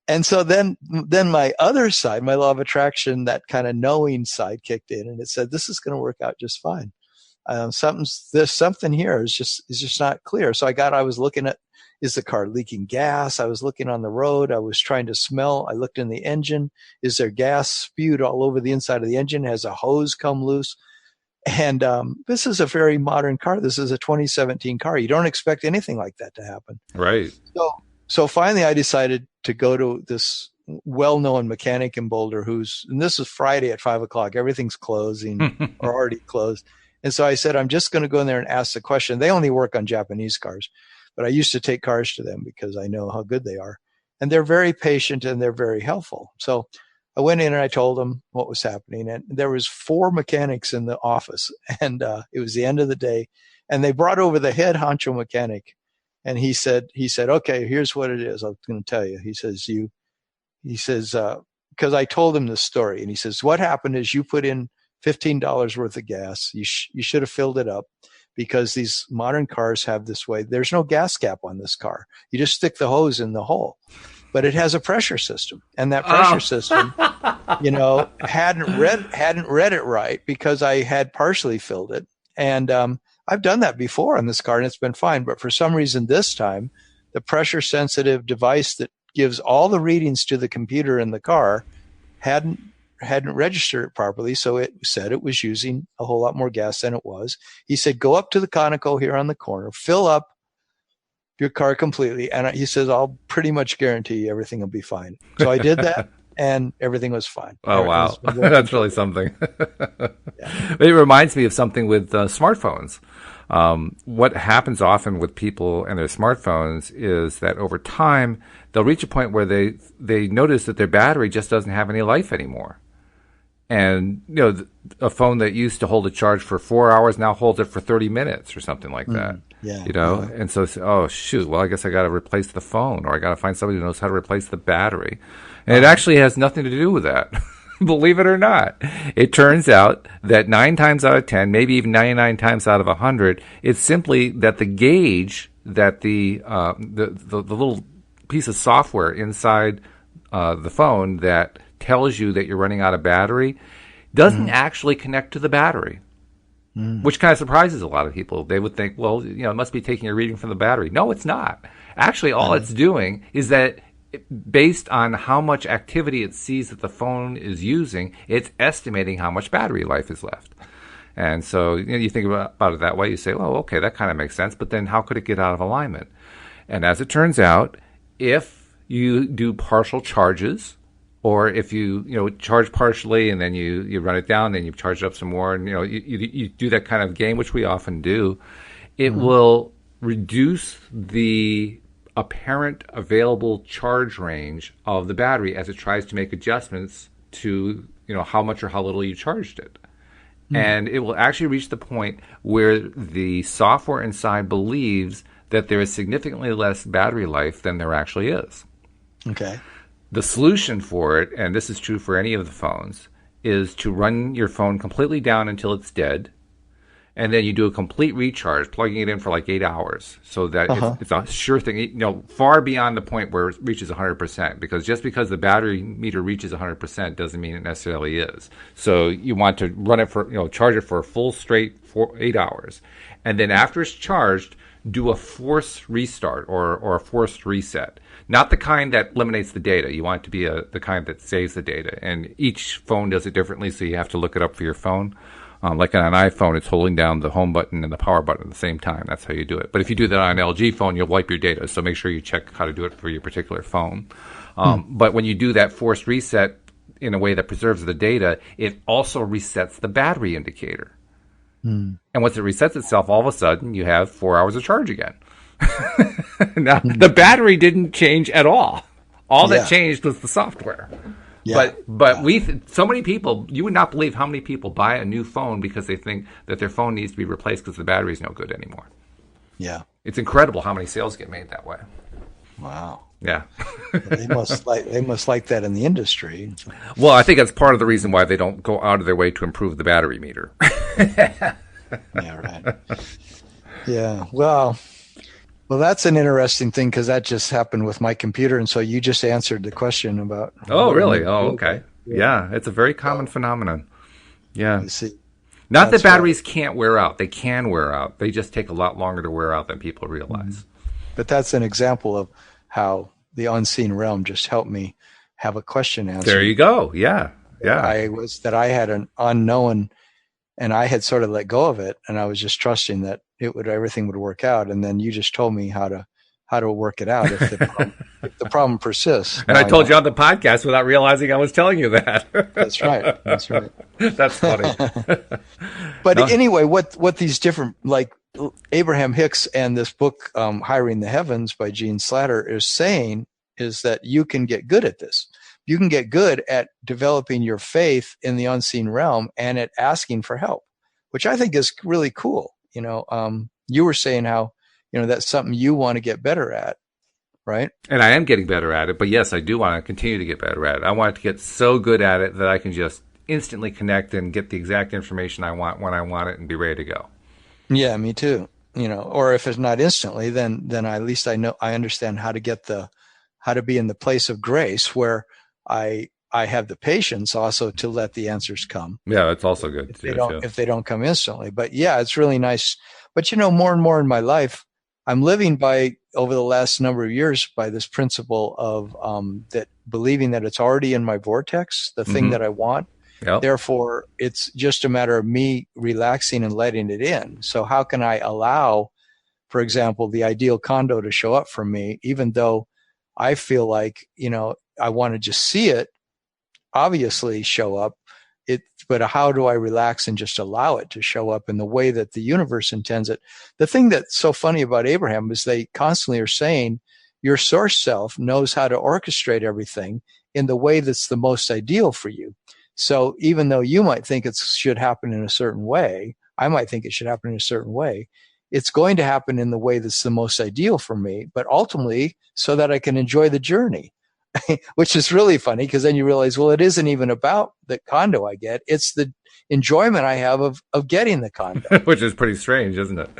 and so then my other side, my law of attraction, that kind of knowing side kicked in, and it said, this is going to work out just fine. Something here is just not clear. So I was looking at, is the car leaking gas? I was looking on the road. I was trying to smell. I looked in the engine. Is there gas spewed all over the inside of the engine? Has a hose come loose? And this is a very modern car. This is a 2017 car. You don't expect anything like that to happen. Right. So finally I decided to go to this well-known mechanic in Boulder and this is Friday at 5:00. Everything's closing or already closed. And so I said, I'm just going to go in there and ask the question. They only work on Japanese cars, but I used to take cars to them because I know how good they are. And they're very patient and they're very helpful. So I went in and I told them what was happening. And there was 4 mechanics in the office. And it was the end of the day. And they brought over the head honcho mechanic. And he said, okay, here's what it is. I'm going to tell you. He says, because I told him this story. And he says, what happened is you put in $15 worth of gas. You should have filled it up, because these modern cars have this way. There's no gas cap on this car. You just stick the hose in the hole, but it has a pressure system, and that pressure system, hadn't read it right, because I had partially filled it. And, I've done that before on this car and it's been fine. But for some reason this time, the pressure sensitive device that gives all the readings to the computer in the car hadn't registered it properly. So it said it was using a whole lot more gas than it was. He said, go up to the Conoco here on the corner, fill up your car completely. And he says, I'll pretty much guarantee you everything will be fine. So I did that and everything was fine. Oh, wow. That's really something. Yeah. It reminds me of something with smartphones. What happens often with people and their smartphones is that over time, they'll reach a point where they notice that their battery just doesn't have any life anymore. And, a phone that used to hold a charge for 4 hours now holds it for 30 minutes or something like that. Yeah. And so, oh, shoot, well, I guess I got to replace the phone, or I got to find somebody who knows how to replace the battery. And it actually has nothing to do with that. Believe it or not. It turns out that 9 times out of 10, maybe even 99 times out of 100, it's simply that the gauge that the little piece of software inside the phone that tells you that you're running out of battery doesn't actually connect to the battery, which kind of surprises a lot of people. They would think, well, it must be taking a reading from the battery. No, it's not. Actually, all it's doing is that based on how much activity it sees that the phone is using, it's estimating how much battery life is left. And so you think about it that way, you say, well, okay, that kind of makes sense, but then how could it get out of alignment? And as it turns out, if you do partial charges, or if you charge partially and then you run it down, then you charge it up some more, and you do that kind of game, which we often do, it will reduce the apparent available charge range of the battery as it tries to make adjustments to how much or how little you charged it. And it will actually reach the point where the software inside believes that there is significantly less battery life than there actually is. Okay. The solution for it, and this is true for any of the phones, is to run your phone completely down until it's dead, and then you do a complete recharge, plugging it in for like 8 hours, so that it's a sure thing, far beyond the point where it reaches 100%, because just because the battery meter reaches 100% doesn't mean it necessarily is. So you want to run it for, charge it for a full straight 8 hours. And then after it's charged, do a forced restart or a forced reset. Not the kind that eliminates the data. You want it to be the kind that saves the data. And each phone does it differently, so you have to look it up for your phone. Like on an iPhone, it's holding down the home button and the power button at the same time. That's how you do it. But if you do that on an LG phone, you'll wipe your data. So make sure you check how to do it for your particular phone. But when you do that forced reset in a way that preserves the data, it also resets the battery indicator. And once it resets itself, all of a sudden, you have 4 hours of charge again. Now, the battery didn't change at all. All that changed was the software. Yeah. But so many people, you would not believe how many people buy a new phone because they think that their phone needs to be replaced because the battery's no good anymore. Yeah. It's incredible how many sales get made that way. Wow. Yeah. They must like that in the industry. Well, I think that's part of the reason why they don't go out of their way to improve the battery meter. Yeah, right. Yeah. Well, that's an interesting thing because that just happened with my computer, and so you just answered the question about. Oh, really? Oh, okay. Yeah, it's a very common phenomenon. Yeah. I see. Not that batteries can't wear out. They can wear out. They just take a lot longer to wear out than people realize. But that's an example of how the unseen realm just helped me have a question answered. There you go. Yeah. Yeah. I had an unknown, and I had sort of let go of it, and I was just trusting that everything would work out. And then you just told me how to work it out if the problem persists. And I told you on the podcast without realizing I was telling you that. That's right. That's right. That's funny. But anyway, what these different, like Abraham-Hicks and this book, Hiring the Heavens by Gene Slatter, is saying is that you can get good at this. You can get good at developing your faith in the unseen realm and at asking for help, which I think is really cool. You were saying how, that's something you want to get better at, right? And I am getting better at it, but yes, I do want to continue to get better at it. I want to get so good at it that I can just instantly connect and get the exact information I want when I want it and be ready to go. Yeah, me too. Or if it's not instantly, then at least I understand how to be in the place of grace where I have the patience also to let the answers come. Yeah, that's also good. If they don't come instantly. But yeah, it's really nice. But more and more in my life, I'm living by, over the last number of years, by this principle of that believing that it's already in my vortex, the thing that I want. Yep. Therefore, it's just a matter of me relaxing and letting it in. So how can I allow, for example, the ideal condo to show up for me, even though I feel like, I want to just see it obviously show up. But how do I relax and just allow it to show up in the way that the universe intends it? The thing that's so funny about Abraham is they constantly are saying your source self knows how to orchestrate everything in the way that's the most ideal for you. So even though you might think it should happen in a certain way, I might think it should happen in a certain way, it's going to happen in the way that's the most ideal for me, but ultimately so that I can enjoy the journey. Which is really funny because then you realize, well, it isn't even about the condo I get. It's the enjoyment I have of getting the condo. Which is pretty strange, isn't it?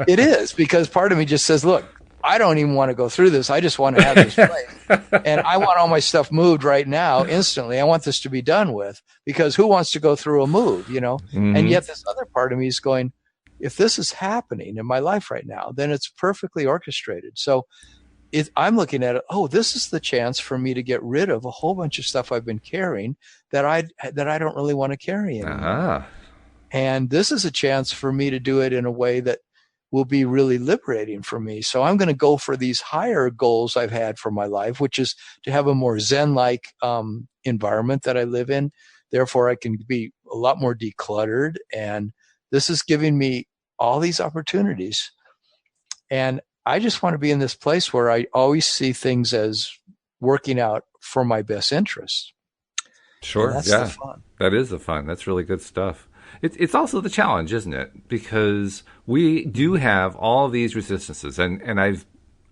It is, because part of me just says, look, I don't even want to go through this. I just want to have this place. And I want all my stuff moved right now, instantly. I want this to be done with, because who wants to go through a move, And yet this other part of me is going, if this is happening in my life right now, then it's perfectly orchestrated. So I'm looking at it, this is the chance for me to get rid of a whole bunch of stuff I've been carrying that I don't really want to carry anymore. And this is a chance for me to do it in a way that will be really liberating for me. So I'm going to go for these higher goals I've had for my life, which is to have a more Zen-like environment that I live in. Therefore, I can be a lot more decluttered. And this is giving me all these opportunities. And I just want to be in this place where I always see things as working out for my best interest. Sure. That's the fun. That is the fun. That's really good stuff. It's also the challenge, isn't it? Because we do have all these resistances, and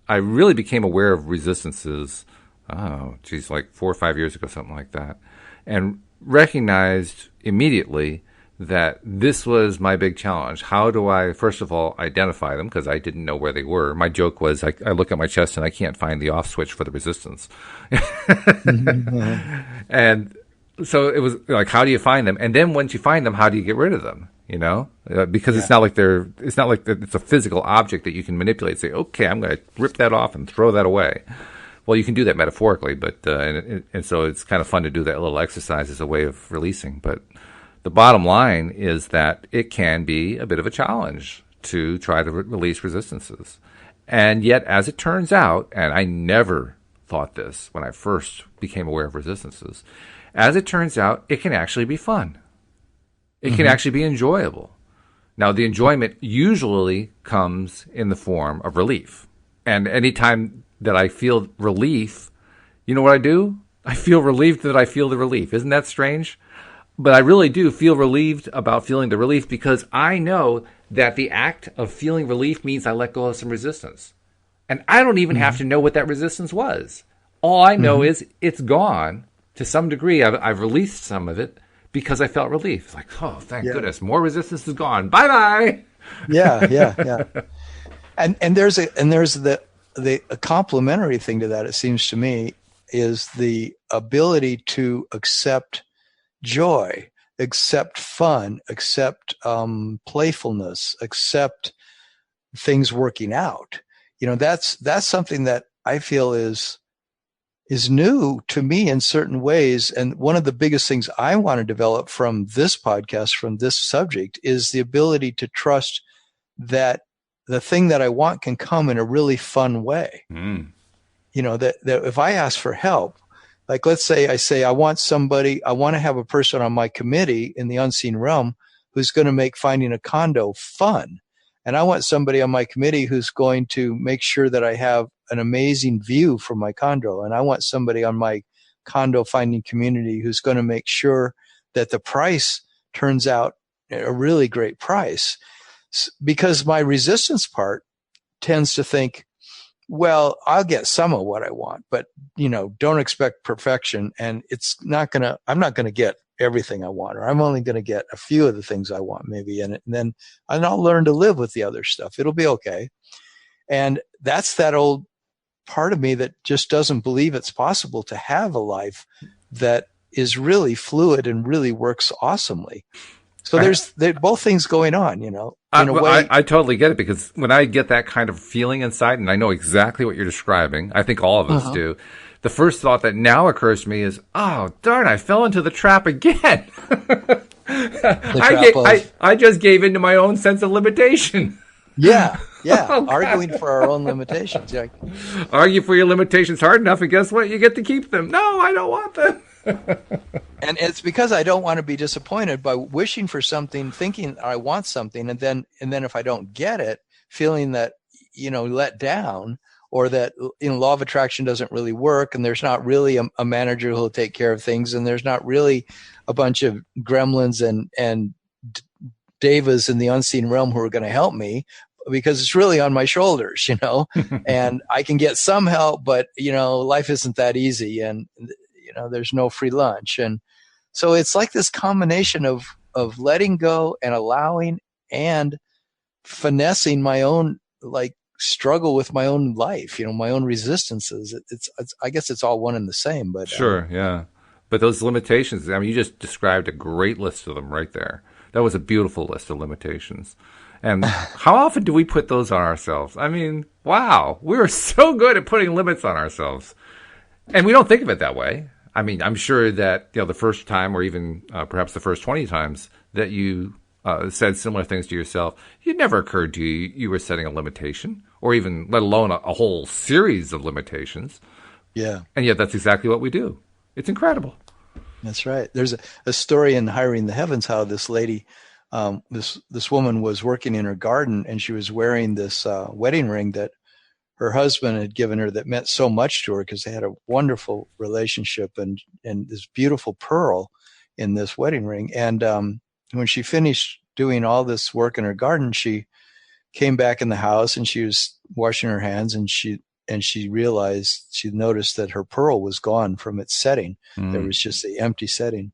I really became aware of resistances, like 4 or 5 years ago, something like that, and recognized immediately that this was my big challenge. How do I, first of all, identify them? Because I didn't know where they were. My joke was I look at my chest and I can't find the off switch for the resistance. And so it was like, how do you find them? And then once you find them, how do you get rid of them? Because it's not like it's a physical object that you can manipulate. Say, okay, I'm going to rip that off and throw that away. Well, you can do that metaphorically, but and so it's kind of fun to do that little exercise as a way of releasing. But the bottom line is that it can be a bit of a challenge to try to release resistances. And yet, as it turns out, and I never thought this when I first became aware of resistances, as it turns out, it can actually be fun. It can actually be enjoyable. Now, the enjoyment usually comes in the form of relief. And anytime that I feel relief, you know what I do? I feel relieved that I feel the relief. Isn't that strange? But I really do feel relieved about feeling the relief because I know that the act of feeling relief means I let go of some resistance. And I don't even have to know what that resistance was. All I know is it's gone to some degree. I've released some of it because I felt relief. It's like, oh, thank goodness, more resistance is gone. Bye bye. Yeah. And there's the a complementary thing to that. It seems to me is the ability to accept joy, accept fun, accept playfulness, accept things working out. That's something that I feel is new to me in certain ways. And one of the biggest things I want to develop from this podcast, from this subject, is the ability to trust that the thing that I want can come in a really fun way. That if I ask for help, like let's say I want to have a person on my committee in the unseen realm who's going to make finding a condo fun. And I want somebody on my committee who's going to make sure that I have an amazing view from my condo. And I want somebody on my condo finding community who's going to make sure that the price turns out a really great price. Because my resistance part tends to think, well, I'll get some of what I want, but don't expect perfection. And I'm not going to get everything I want, or I'm only going to get a few of the things I want maybe in it. And I'll learn to live with the other stuff. It'll be okay. And that's that old part of me that just doesn't believe it's possible to have a life that is really fluid and really works awesomely. So there's both things going on, in a way. I totally get it, because when I get that kind of feeling inside, and I know exactly what you're describing, I think all of us do, the first thought that now occurs to me is, oh, darn, I fell into the trap again. I just gave into my own sense of limitation. Yeah. Oh, arguing for our own limitations. Yeah. Argue for your limitations hard enough, and guess what? You get to keep them. No, I don't want them. And it's because I don't want to be disappointed by wishing for something, thinking I want something, and then if I don't get it, feeling that let down, or that law of attraction doesn't really work, and there's not really a manager who'll take care of things, and there's not really a bunch of gremlins and devas in the unseen realm who are going to help me, because it's really on my shoulders, and I can get some help, but life isn't that easy, and there's no free lunch. And so it's like this combination of letting go and allowing and finessing my own struggle with my own life, my own resistances. It's I guess it's all one and the same, but sure. Yeah. But those limitations, I mean, you just described a great list of them right there. That was a beautiful list of limitations. And how often do we put those on ourselves? I mean, wow, we're so good at putting limits on ourselves. And we don't think of it that way. I mean, I'm sure that the first time, or even perhaps the first 20 times that you said similar things to yourself, it never occurred to you you were setting a limitation, or even let alone a whole series of limitations. Yeah. And yet that's exactly what we do. It's incredible. That's right. There's a story in Hiring the Heavens how this lady, this woman was working in her garden, and she was wearing this wedding ring that her husband had given her that meant so much to her, because they had a wonderful relationship, and this beautiful pearl in this wedding ring. And when she finished doing all this work in her garden, she came back in the house and she was washing her hands, and she noticed that her pearl was gone from its setting. There was just the empty setting.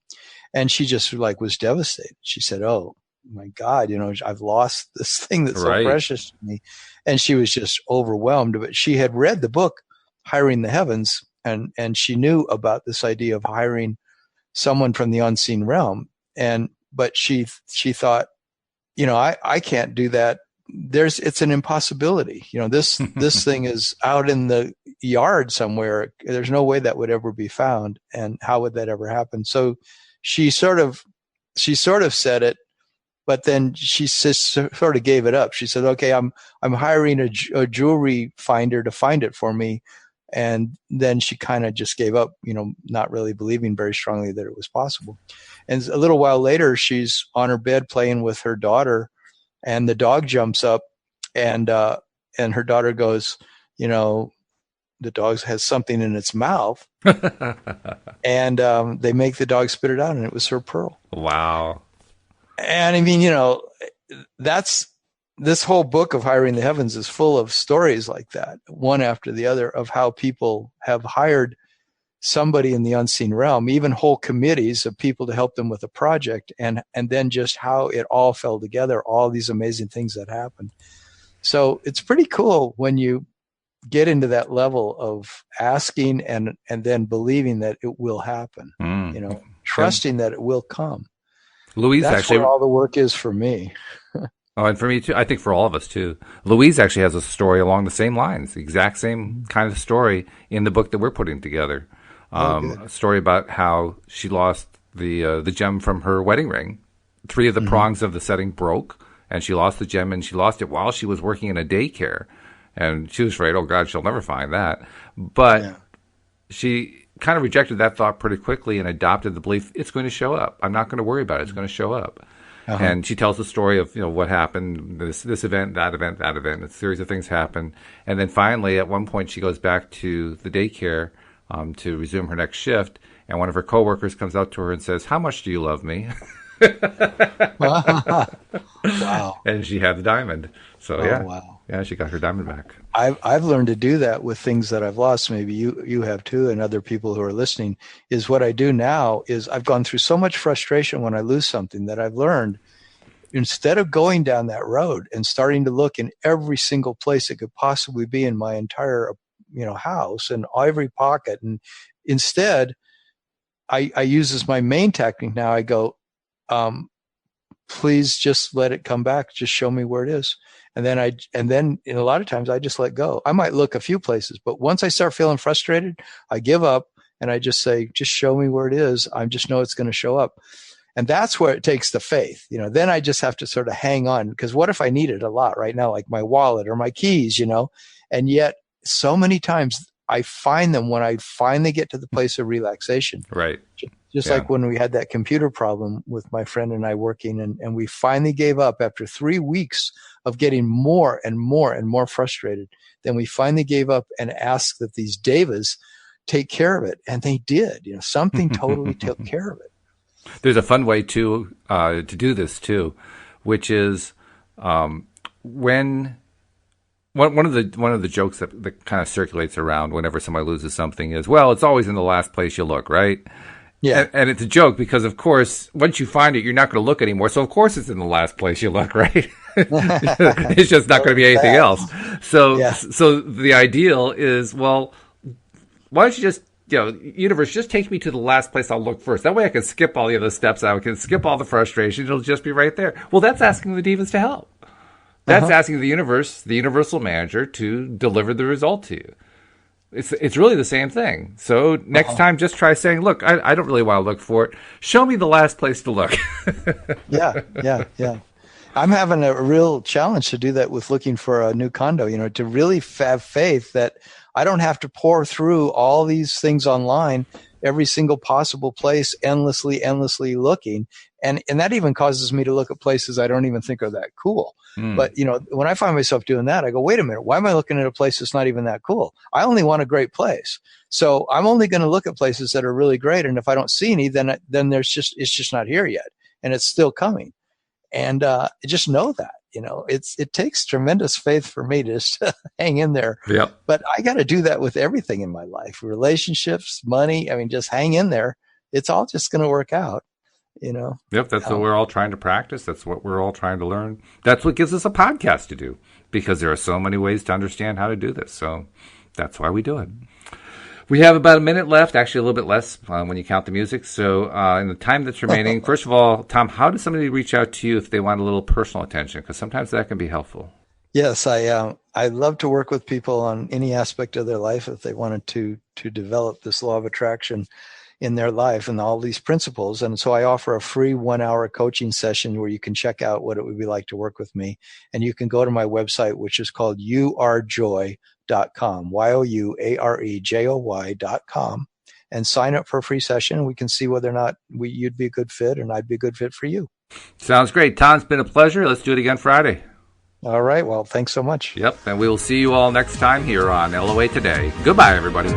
And she just was devastated. She said, oh my God, I've lost this thing that's so precious to me. And she was just overwhelmed. But she had read the book, Hiring the Heavens, and she knew about this idea of hiring someone from the unseen realm. But she thought, I can't do that. It's an impossibility. This thing is out in the yard somewhere. There's no way that would ever be found. And how would that ever happen? So she sort of said it, but then she sort of gave it up. She said, okay, I'm hiring a jewelry finder to find it for me. And then she kind of just gave up, not really believing very strongly that it was possible. And a little while later, she's on her bed playing with her daughter, and the dog jumps up, and her daughter goes, the dog has something in its mouth. And they make the dog spit it out, and it was her pearl. Wow. And I mean, that's this whole book of Hiring the Heavens is full of stories like that, one after the other, of how people have hired somebody in the unseen realm, even whole committees of people to help them with a project, and then just how it all fell together, all these amazing things that happened. So it's pretty cool when you get into that level of asking and then believing that it will happen, trusting that it will come. Louise, that's actually, where all the work is for me. Oh, and for me too. I think for all of us too. Louise actually has a story along the same lines, the exact same kind of story in the book that we're putting together. A story about how she lost the gem from her wedding ring. 3 of the prongs of the setting broke, and she lost the gem, and she lost it while she was working in a daycare. And she was afraid, oh God, she'll never find that. But she kind of rejected that thought pretty quickly and adopted the belief, it's going to show up. I'm not going to worry about it. It's going to show up. And she tells the story of, what happened, this event, that event, that event. A series of things happen. And then finally, at one point, she goes back to the daycare to resume her next shift. And one of her coworkers comes out to her and says, how much do you love me? Wow. And she had the diamond. So, wow. Yeah, she got her diamond back. I've learned to do that with things that I've lost. Maybe you have too, and other people who are listening. Is what I do now is I've gone through so much frustration when I lose something that I've learned, instead of going down that road and starting to look in every single place it could possibly be in my entire house and every pocket, and instead I use as my main technique now. I go, please just let it come back. Just show me where it is. And then in a lot of times I just let go. I might look a few places, but once I start feeling frustrated, I give up and I just say, just show me where it is. I just know it's going to show up. And that's where it takes the faith. Then I just have to sort of hang on, because what if I need it a lot right now, like my wallet or my keys, and yet so many times I find them when I finally get to the place of relaxation. Right. Just like when we had that computer problem with my friend and I working, and we finally gave up after 3 weeks of getting more and more and more frustrated. Then we finally gave up and asked that these devas take care of it. And they did, something totally took care of it. There's a fun way to do this too, which is when one of the jokes that kind of circulates around whenever somebody loses something is, well, it's always in the last place you look, right? Yeah. And it's a joke because, of course, once you find it, you're not going to look anymore. So, of course, it's in the last place you look, right? It's just not going to be anything else. So the ideal is, well, why don't you just, universe, just take me to the last place I'll look first. That way I can skip all the other steps. I can skip all the frustration. It'll just be right there. Well, that's asking the divas to help. That's asking the universe, the universal manager, to deliver the result to you. It's really the same thing. So next time, just try saying, look, I don't really want to look for it. Show me the last place to look. Yeah. I'm having a real challenge to do that with looking for a new condo, to really have faith that I don't have to pour through all these things online, every single possible place, endlessly looking. And that even causes me to look at places I don't even think are that cool. But, when I find myself doing that, I go, wait a minute, why am I looking at a place that's not even that cool? I only want a great place. So I'm only going to look at places that are really great. And if I don't see any, then it's just not here yet. And it's still coming. And just know that, it takes tremendous faith for me to just hang in there. Yep. But I got to do that with everything in my life, relationships, money. I mean, just hang in there. It's all just going to work out. Yep, that's what we're all trying to practice. That's what we're all trying to learn. That's what gives us a podcast to do, because there are so many ways to understand how to do this. So that's why we do it. We have about a minute left, actually a little bit less when you count the music. So in the time that's remaining, first of all, Tom, how does somebody reach out to you if they want a little personal attention? Because sometimes that can be helpful. Yes, I love to work with people on any aspect of their life if they wanted to develop this law of attraction in their life and all these principles. And so I offer a free 1-hour coaching session where you can check out what it would be like to work with me. And you can go to my website, which is called youarejoy.com, youarejoy.com, and sign up for a free session. We can see whether or not you'd be a good fit and I'd be a good fit for you. Sounds great. Tom, it's been a pleasure. Let's do it again Friday. All right. Well, thanks so much. Yep. And we will see you all next time here on LOA Today. Goodbye, everybody.